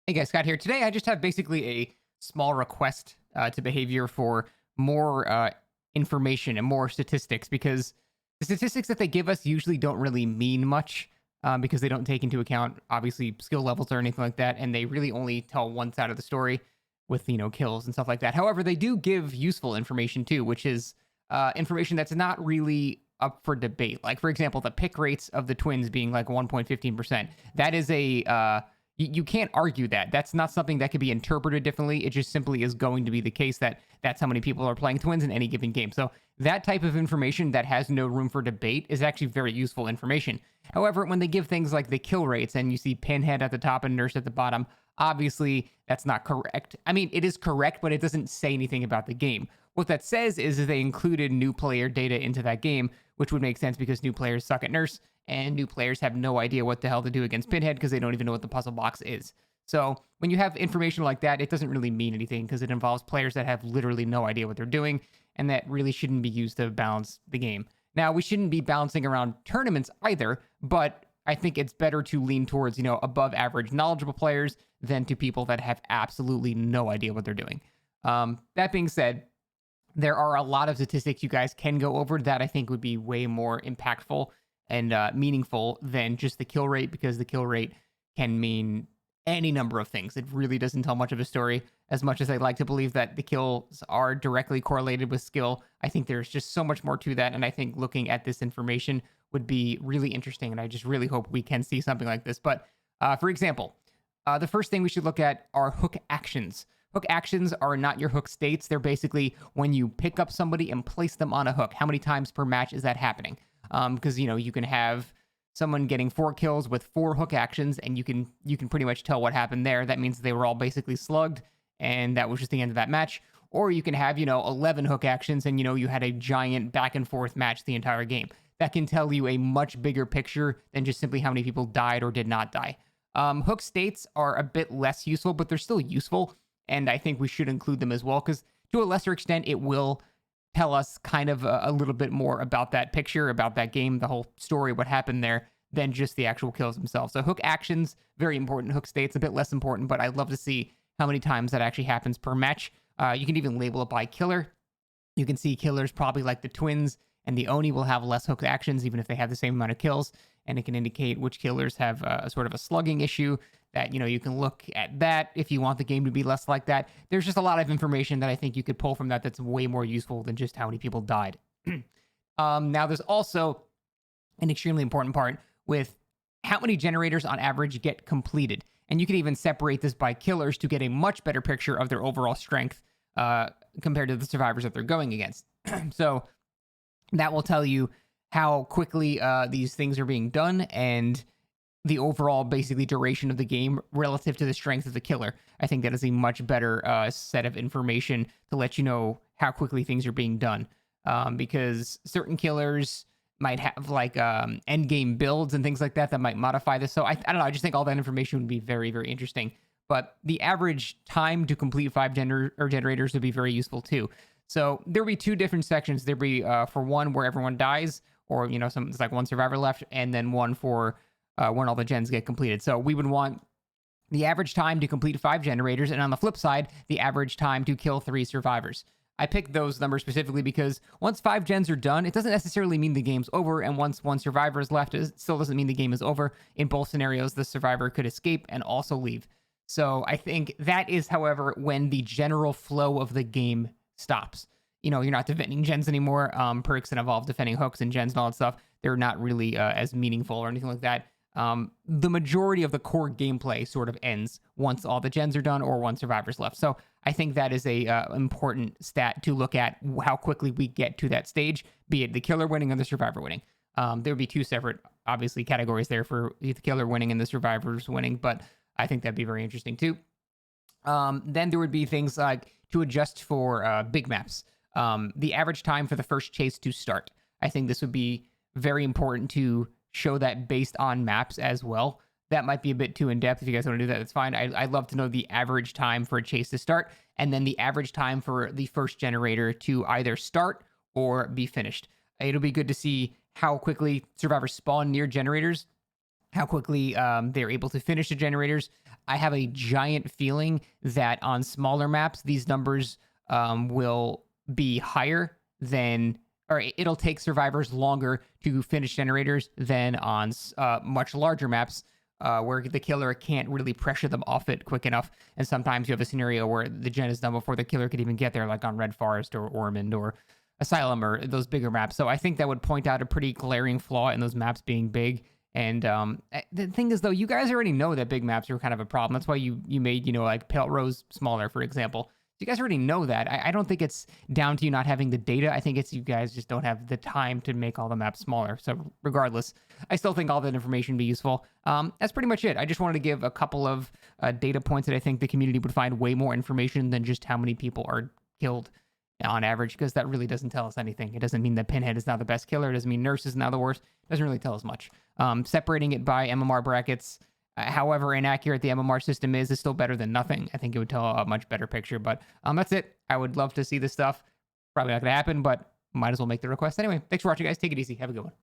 Hey guys, Scott here. Today I just have basically a small request to Behavior for more information and more statistics because the statistics that they give us usually don't really mean much because they don't take into account obviously skill levels or anything like that, and they really only tell one side of the story with kills and stuff like that. However, they do give useful information too, which is information that's not really up for debate. Like for example, the pick rates of the Twins being like 1.15%. That is a you can't argue that. That's not something that could be interpreted differently. It just simply is going to be the case that that's how many people are playing Twins in any given game. So that type of information that has no room for debate is actually very useful information. However, when they give things like the kill rates and you see Pinhead at the top and Nurse at the bottom, obviously that's not correct. I mean, it is correct, but it doesn't say anything about the game. What that says is that they included new player data into that game, which would make sense because new players suck at Nurse and new players have no idea what the hell to do against Pinhead because they don't even know what the puzzle box is. So when you have information like that, it doesn't really mean anything because it involves players that have literally no idea what they're doing, and that really shouldn't be used to balance the game. Now, we shouldn't be balancing around tournaments either, but I think it's better to lean towards, above average knowledgeable players than to people that have absolutely no idea what they're doing. That being said, there are a lot of statistics you guys can go over that I think would be way more impactful and meaningful than just the kill rate, because the kill rate can mean any number of things. It really doesn't tell much of a story. As much as I'd like to believe that the kills are directly correlated with skill, I think there's just so much more to that. And I think looking at this information would be really interesting. And I just really hope we can see something like this. But for example, the first thing we should look at are hook actions. Hook actions are not your hook states. They're basically when you pick up somebody and place them on a hook. How many times per match is that happening? Because you can have someone getting 4 kills with 4 hook actions, and you can pretty much tell what happened there. That means they were all basically slugged, and that was just the end of that match. Or you can have 11 hook actions, and you had a giant back and forth match the entire game. That can tell you a much bigger picture than just simply how many people died or did not die. Hook states are a bit less useful, but they're still useful, and I think we should include them as well because to a lesser extent it will tell us kind of a little bit more about that picture, about that game, the whole story, what happened there, than just the actual kills themselves. So hook actions, very important. Hook states, a bit less important, but I'd love to see how many times that actually happens per match. You can even label it by killer. You can see killers probably like the Twins and the Oni will have less hook actions, even if they have the same amount of kills. And it can indicate which killers have a sort of a slugging issue that, you can look at that if you want the game to be less like that. There's just a lot of information that I think you could pull from that that's way more useful than just how many people died. Now, there's also an extremely important part with how many generators on average get completed. And you can even separate this by killers to get a much better picture of their overall strength compared to the survivors that they're going against. So that will tell you how quickly these things are being done and the overall basically duration of the game relative to the strength of the killer. I think that is a much better set of information to let you know how quickly things are being done. Because certain killers might have like end game builds and things like that that might modify this. So I don't know. I just think all that information would be very, very interesting. But the average time to complete 5 generators would be very useful too. So there'll be 2 different sections. There'll be for one where everyone dies, or it's like 1 survivor left, and then one for when all the gens get completed. So we would want the average time to complete 5 generators, and on the flip side, the average time to kill 3 survivors. I picked those numbers specifically because once 5 gens are done, it doesn't necessarily mean the game's over, and once 1 survivor is left, it still doesn't mean the game is over. In both scenarios, the survivor could escape and also leave. So I think that is, however, when the general flow of the game stops. You're not defending gens anymore. Perks that involve defending hooks and gens and all that stuff, they're not really as meaningful or anything like that. The majority of the core gameplay sort of ends once all the gens are done or one survivor's left. So I think that is a important stat to look at, how quickly we get to that stage, be it the killer winning or the survivor winning. There would be 2 separate, obviously, categories there for the killer winning and the survivors winning, but I think that'd be very interesting too. Then there would be things like to adjust for big maps. The average time for the first chase to start. I think this would be very important to show that based on maps as well. That might be a bit too in-depth. If you guys want to do that, that's fine. I'd love to know the average time for a chase to start, and then the average time for the first generator to either start or be finished. It'll be good to see how quickly survivors spawn near generators, how quickly they're able to finish the generators. I have a giant feeling that on smaller maps, these numbers will be higher than, or it'll take survivors longer to finish generators than on much larger maps. Where the killer can't really pressure them off it quick enough. And sometimes you have a scenario where the gen is done before the killer could even get there, like on Red Forest or Ormond or Asylum or those bigger maps. So I think that would point out a pretty glaring flaw in those maps being big. And the thing is, though, you guys already know that big maps are kind of a problem. That's why you made, like Pale Rose smaller, for example. You guys already know that. I don't think it's down to you not having the data. I think it's you guys just don't have the time to make all the maps smaller. So regardless, I still think all that information would be useful. That's pretty much it. I just wanted to give a couple of data points that I think the community would find way more information than just how many people are killed on average, because that really doesn't tell us anything. It doesn't mean that Pinhead is now the best killer. It doesn't mean Nurse is now the worst. It doesn't really tell us much. Separating it by MMR brackets, however inaccurate the MMR system is still better than nothing. I think it would tell a much better picture, but that's it. I would love to see this stuff. Probably not going to happen, but might as well make the request anyway. Thanks for watching, guys. Take it easy. Have a good one.